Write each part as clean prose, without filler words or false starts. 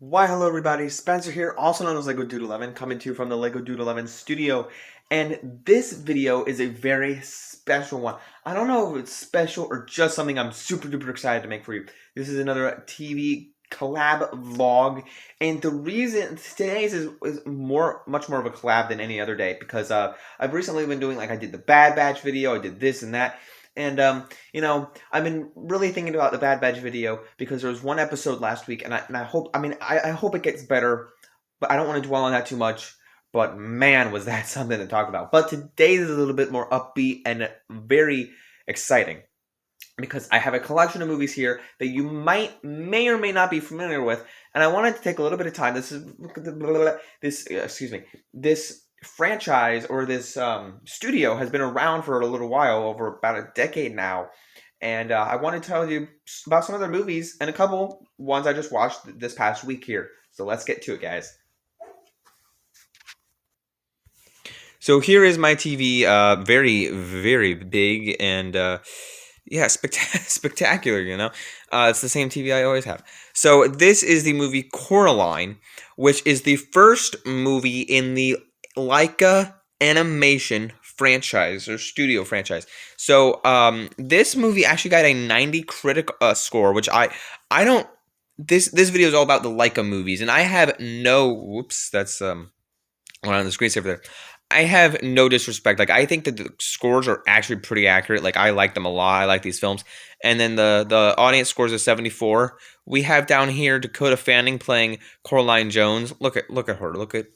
Why, hello everybody, Spencer here, also known as Lego Dude 11, coming to you from the Lego Dude 11 studio, and this video is a very special one. I don't know if it's special or just something I'm super duper excited to make for you. This is another TV collab vlog, and the reason today's is much more of a collab than any other day, because I've recently been doing, like, I did the Bad Batch video, I did this and that, and I've been really thinking about the Bad Batch video because there was one episode last week, and I hope, I hope it gets better, but I don't want to dwell on that too much. But man, was that something to talk about. But today's is a little bit more upbeat and very exciting because I have a collection of movies here that you may or may not be familiar with, and I wanted to take a little bit of time. This franchise or this studio has been around for a little while, over about a decade now, and I want to tell you about some of their movies and a couple ones I just watched this past week here. So let's get to it, guys. So here is my TV, very, very big and yeah, spectacular, It's the same TV I always have. So this is the movie Coraline, which is the first movie in the Laika animation franchise or studio franchise. So this movie actually got a 90 critic score, which I don't. This video is all about the Laika movies, and I have no. Whoops, that's one on the screensaver there. I have no disrespect. Like, I think that the scores are actually pretty accurate. Like, I like them a lot. I like these films. And then the audience scores is 74. We have down here Dakota Fanning playing Coraline Jones. Look at her. Look at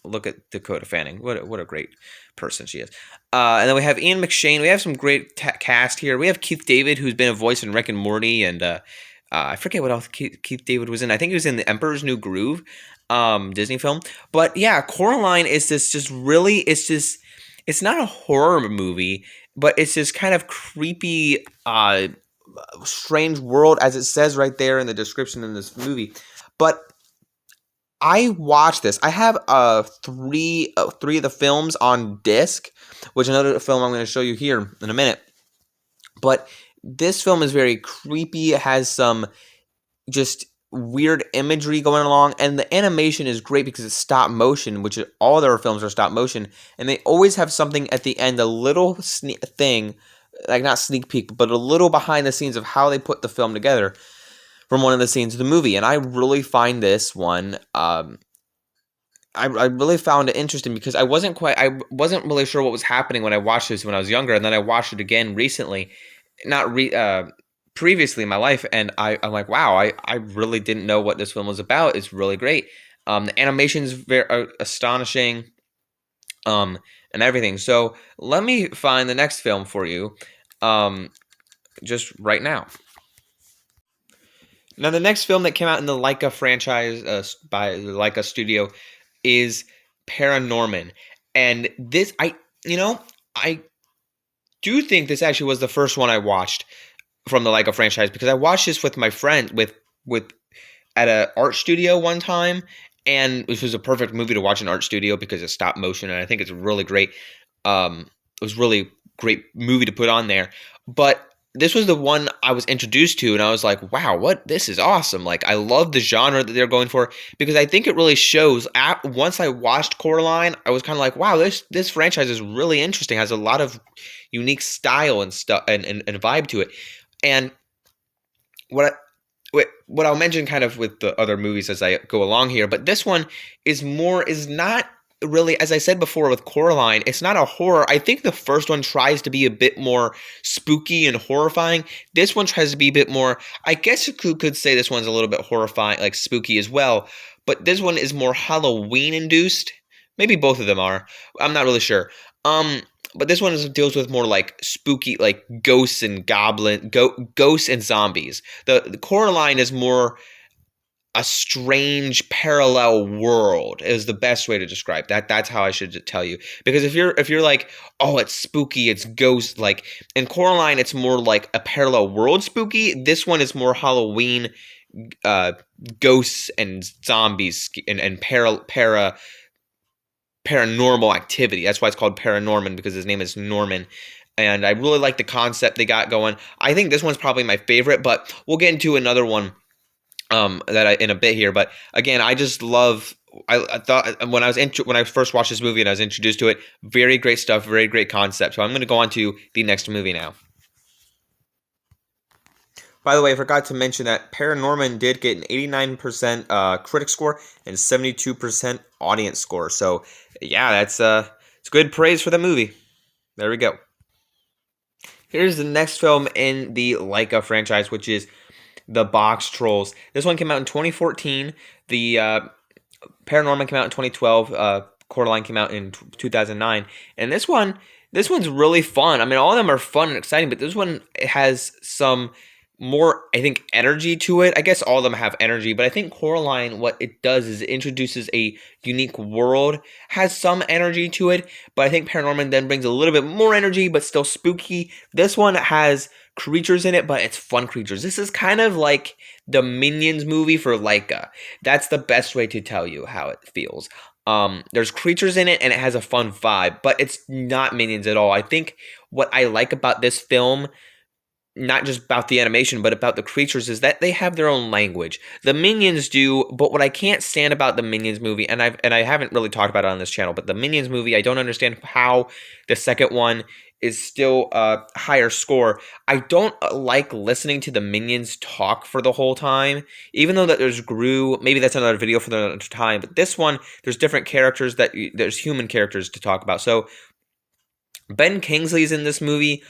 Dakota Fanning. What a great person she is. And then we have Ian McShane. We have some great cast here. We have Keith David, who's been a voice in Rick and Morty, and I forget what else Keith David was in. I think he was in The Emperor's New Groove. Disney film. But yeah, Coraline is it's not a horror movie, but it's this kind of creepy, strange world, as it says right there in the description in this movie. But I watched this. I have three of the films on disc, which another film I'm going to show you here in a minute. But this film is very creepy. It has some just weird imagery going along, and the animation is great because it's stop motion, which all their films are stop motion, and they always have something at the end, a little thing, like not sneak peek, but a little behind the scenes of how they put the film together from one of the scenes of the movie. And I really find this one, I really found it interesting because I wasn't really sure what was happening when I watched this when I was younger, and then I watched it again recently, previously in my life, and I'm like, wow, I really didn't know what this film was about. It's really great. The animation's very astonishing, and everything. So let me find the next film for you, just right now. Now, the next film that came out in the Laika franchise by the Laika studio is Paranorman, and this I do think this actually was the first one I watched from the Laika franchise, because I watched this with my friend with at an art studio one time, and this was a perfect movie to watch in art studio because it's stop motion, and I think it's really great. It was really great movie to put on there. But this was the one I was introduced to, and I was like, wow, this is awesome. Like, I love the genre that they're going for, because I think it really shows. Once I watched Coraline, I was kind of like, wow, this franchise is really interesting. Has a lot of unique style and stuff and vibe to it. And what I'll mention kind of with the other movies as I go along here, but this one is not really, as I said before with Coraline, it's not a horror. I think the first one tries to be a bit more spooky and horrifying. This one tries to be a bit more, I guess you could say this one's a little bit horrifying, like spooky as well, but this one is more Halloween induced. Maybe both of them are. I'm not really sure. But this one deals with more like spooky, like ghosts and ghosts and zombies. The Coraline is more a strange parallel world is the best way to describe that. That's how I should tell you. Because if you're like, oh, it's spooky, it's ghost, like in Coraline, it's more like a parallel world spooky. This one is more Halloween, ghosts and zombies and paranormal activity. That's why it's called Paranorman, because his name is Norman. And I really like the concept they got going. I think this one's probably my favorite, but we'll get into another one that I in a bit here. But again, I just love. I thought when when I first watched this movie and I was introduced to it, very great stuff, very great concept. So I'm going to go on to the next movie now. By the way, I forgot to mention that Paranorman did get an 89% critic score and 72% audience score. So yeah, it's good praise for the movie. There we go. Here's the next film in the Laika franchise, which is The Box Trolls. This one came out in 2014. The Paranorman came out in 2012. Coraline came out in 2009. And this one's really fun. I mean, all of them are fun and exciting, but this one has some more, I think, energy to it. I guess all of them have energy, but I think Coraline, what it does is it introduces a unique world, has some energy to it, but I think Paranorman then brings a little bit more energy, but still spooky. This one has creatures in it, but it's fun creatures. This is kind of like the Minions movie for Laika. That's the best way to tell you how it feels. There's creatures in it and it has a fun vibe, but it's not Minions at all. I think what I like about this film, not just about the animation, but about the creatures, is that they have their own language. The Minions do, but what I can't stand about the Minions movie, and I haven't really talked about it on this channel, but the Minions movie, I don't understand how the second one is still a higher score. I don't like listening to the Minions talk for the whole time, even though that there's Gru. Maybe that's another video for another time, but this one, there's different characters there's human characters to talk about. So Ben Kingsley's in this movie.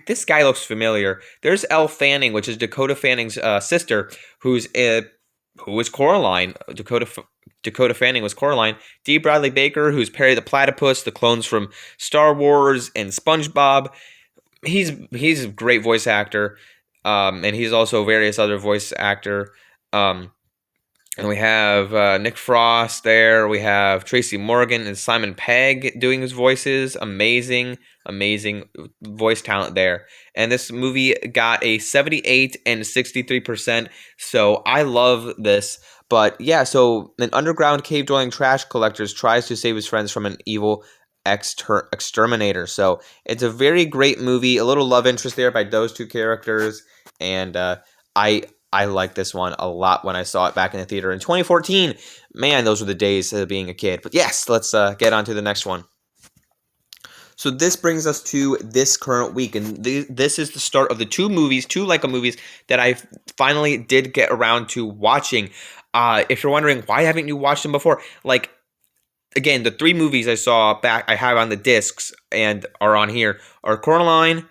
This guy looks familiar. There's Elle Fanning, which is Dakota Fanning's sister, who is Coraline. Dakota Fanning was Coraline. D. Bradley Baker, who's Perry the Platypus, the clones from Star Wars and SpongeBob. He's a great voice actor, and he's also various other voice actor. And we have Nick Frost there. We have Tracy Morgan and Simon Pegg doing his voices. Amazing, amazing voice talent there. And this movie got a 78 and 63%. So I love this. But yeah, so an underground cave dwelling trash collector tries to save his friends from an evil exterminator. So it's a very great movie. A little love interest there by those two characters. And I like this one a lot when I saw it back in the theater in 2014. Man, those were the days of being a kid. But yes, let's get on to the next one. So this brings us to this current week, and this is the start of the two Laika movies that I finally did get around to watching. If you're wondering, why haven't you watched them before? Like, again, the three movies I saw back, I have on the discs and are on here, are Coraline,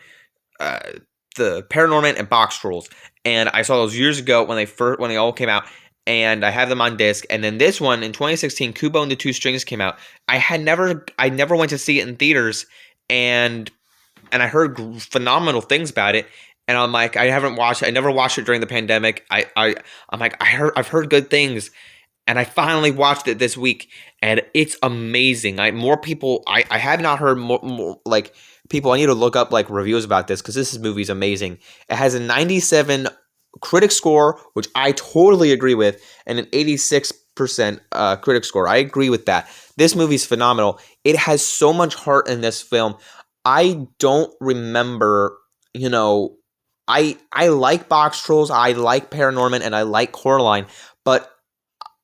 the Paranorman, and Box Trolls. And I saw those years ago when they all came out, and I have them on disc. And then this one in 2016, Kubo and the Two Strings came out. I never went to see it in theaters, and I heard phenomenal things about it. And I'm like, I haven't watched it. I never watched it during the pandemic. I'm like, I've heard good things, and I finally watched it this week, and it's amazing. I have not heard more like people. I need to look up like reviews about this because this movie is amazing. It has a 97 critic score, which I totally agree with, and an 86% critic score. I agree with that. This movie's phenomenal. It has so much heart in this film. I don't remember, I like Box Trolls, I like Paranorman, and I like Coraline, but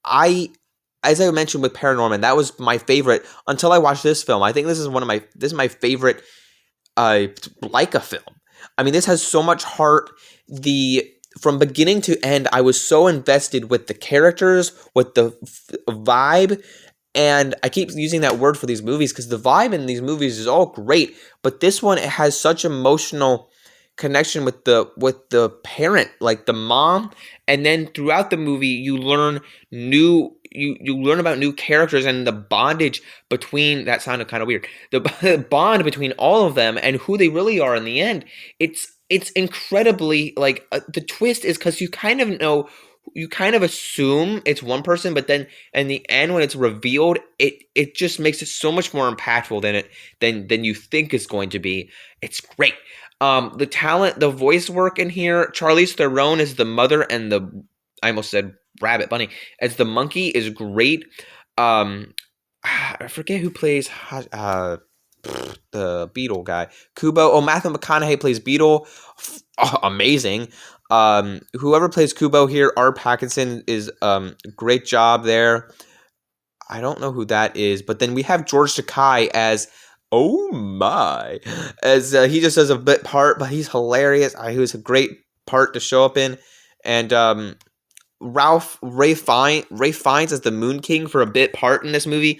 as I mentioned with Paranorman, that was my favorite until I watched this film. I think this is my favorite Laika film. I mean, this has so much heart. From beginning to end, I was so invested with the characters, with the vibe, and I keep using that word for these movies because the vibe in these movies is all great, but this one, it has such emotional connection with the parent, like the mom, and then throughout the movie you learn you learn about new characters and the bondage between, that sounded kind of weird, the bond between all of them and who they really are in the end. It's incredibly, like, the twist is because you kind of assume it's one person, but then in the end when it's revealed, it just makes it so much more impactful than you think it's going to be. It's great. The talent, the voice work in here, Charlize Theron is the mother, and I almost said Rabbit Bunny, as the monkey, is great. I forget who plays the Beetle guy. Kubo. Oh, Matthew McConaughey plays Beetle. Oh, amazing. Whoever plays Kubo here, Art Pattinson, is great job there. I don't know who that is, but then we have George Takei as oh my, as he just does a bit part, but he's hilarious. He was a great part to show up in, and Ray Fiennes as the Moon King for a bit part in this movie.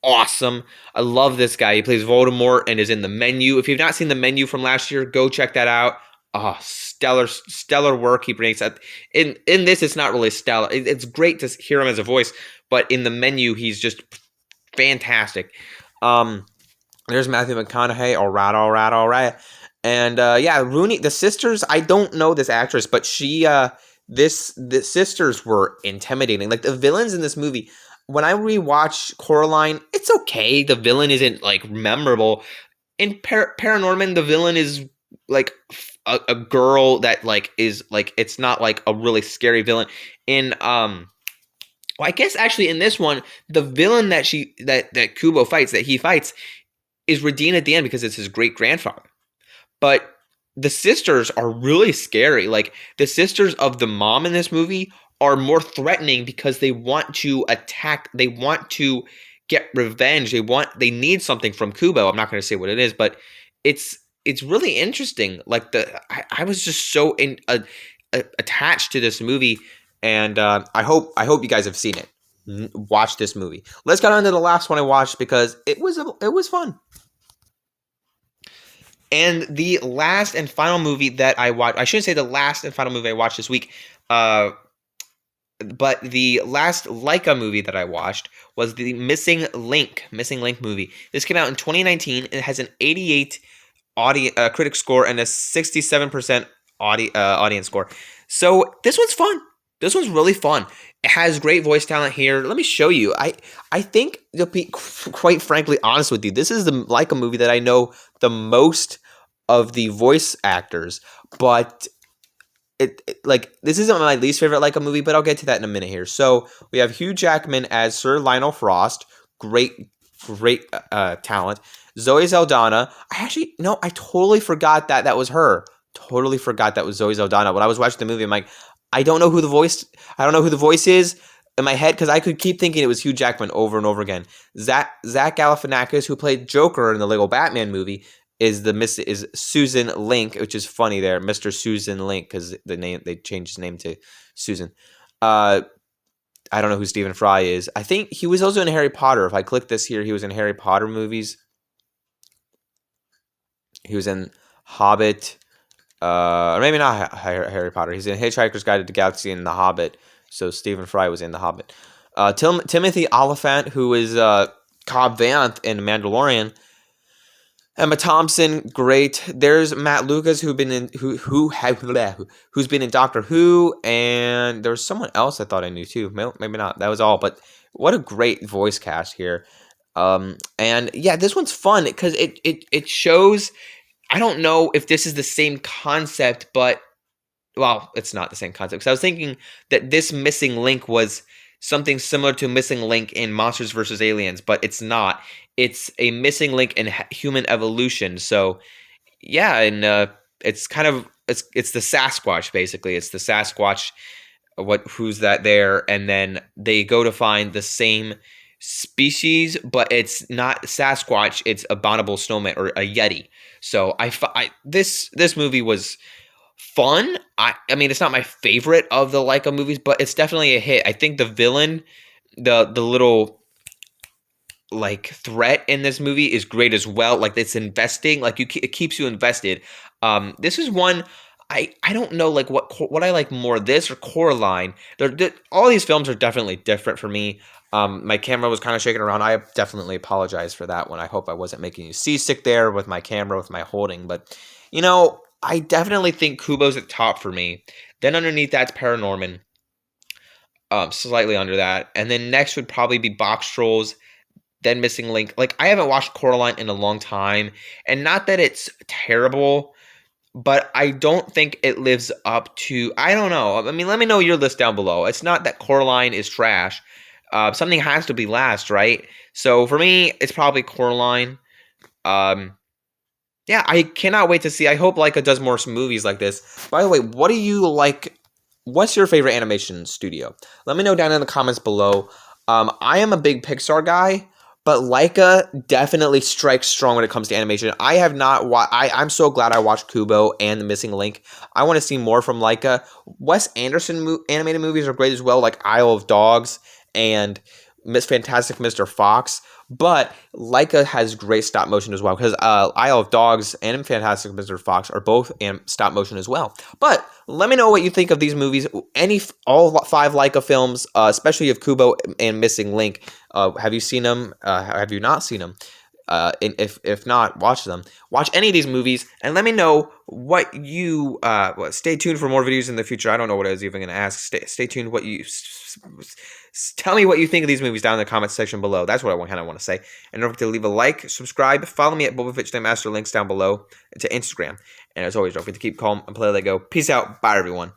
Awesome. I love this guy. He plays Voldemort and is in The Menu. If you've not seen The Menu from last year, go check that out. Oh, stellar work he brings. In this, it's not really stellar. It's great to hear him as a voice, but in The Menu, he's just fantastic. There's Matthew McConaughey. All right. And yeah, Rooney, the sisters. I don't know this actress, but the sisters were intimidating. Like the villains in this movie. When I rewatch Coraline, it's okay. The villain isn't like memorable. In Paranorman, the villain is like a girl that like is like it's not like a really scary villain. In well, I guess actually in this one, the villain that Kubo fights, that he fights, is redeemed at the end because it's his great grandfather. But the sisters are really scary. Like the sisters of the mom in this movie are more threatening because they want to attack. They want to get revenge. They need something from Kubo. I'm not going to say what it is, but it's really interesting. Like I was just so attached to this movie, and I hope you guys have seen it. Watch this movie. Let's get on to the last one I watched because it was fun. And the last and final movie that I watched, I shouldn't say the last and final movie I watched this week, but the last Laika movie that I watched was the Missing Link movie. This came out in 2019. It has an 88 critic score and a 67% audience score. So this one's fun. This one's really fun. It has great voice talent here. Let me show you. I think, to be quite frankly honest with you, this is the Laika movie that I know the most of the voice actors, but like this isn't my least favorite Laika movie, but I'll get to that in a minute here. So we have Hugh Jackman as Sir Lionel Frost, great talent. Zoe Saldana. I totally forgot that was her. Totally forgot that was Zoe Saldana. When I was watching the movie, I'm like, I don't know who the voice is in my head because I could keep thinking it was Hugh Jackman over and over again. Zach Galifianakis, who played Joker in the Lego Batman movie, is Susan Link, which is funny there, Mr. Susan Link, because they changed his name to Susan. I don't know who Stephen Fry is. I think he was also in Harry Potter. If I click this here, he was in Harry Potter movies. He was in Hobbit, or maybe not Harry Potter. He's in Hitchhiker's Guide to the Galaxy and The Hobbit. So Stephen Fry was in The Hobbit. Timothy Olyphant, who is Cobb Vanth in Mandalorian. Emma Thompson, great. There's Matt Lucas, who's been in Doctor Who, and there was someone else I thought I knew too. Maybe not. That was all. But what a great voice cast here. And yeah, this one's fun because it shows. I don't know if this is the same concept, but well, it's not the same concept. Because I was thinking that this Missing Link was something similar to Missing Link in Monsters vs. Aliens, but it's not. It's a missing link in human evolution. So, yeah, and it's kind of it's the Sasquatch basically. It's the Sasquatch. Who's that there? And then they go to find the same species, but it's not Sasquatch. It's Abominable Snowman or a Yeti. So this movie was fun. I mean, it's not my favorite of the Laika movies, but it's definitely a hit. I think the villain, the little like threat in this movie is great as well. Like it's investing, like it keeps you invested. This is one I don't know like what I like more, this or Coraline. All these films are definitely different for me. My camera was kind of shaking around. I definitely apologize for that one. I hope I wasn't making you seasick there with my camera, with my holding. But I definitely think Kubo's at top for me. Then underneath that's Paranorman. Slightly under that, and then next would probably be Box Trolls. Then Missing Link. Like, I haven't watched Coraline in a long time. And not that it's terrible, but I don't think it lives up to... I don't know. I mean, let me know your list down below. It's not that Coraline is trash. Something has to be last, right? So, for me, it's probably Coraline. Yeah, I cannot wait to see. I hope Laika does more movies like this. By the way, what do you like? What's your favorite animation studio? Let me know down in the comments below. I am a big Pixar guy, but Laika definitely strikes strong when it comes to animation. I have not I'm so glad I watched Kubo and The Missing Link. I want to see more from Laika. Wes Anderson animated movies are great as well, like Isle of Dogs and Miss Fantastic Mr. Fox. But Laika has great stop motion as well, because Isle of Dogs and Fantastic Mr. Fox are both stop motion as well. But let me know what you think of these movies. All 5 Laika films, especially of Kubo and Missing Link. Have you seen them? Have you not seen them? And if not, watch them. Watch any of these movies and let me know what you. Stay tuned for more videos in the future. I don't know what I was even going to ask. Stay tuned. Tell me what you think of these movies down in the comments section below. That's what I kind of want to say. And don't forget to leave a like, subscribe, follow me at Master. Links down below to Instagram. And as always, don't forget to keep calm and play let go. Peace out. Bye, everyone.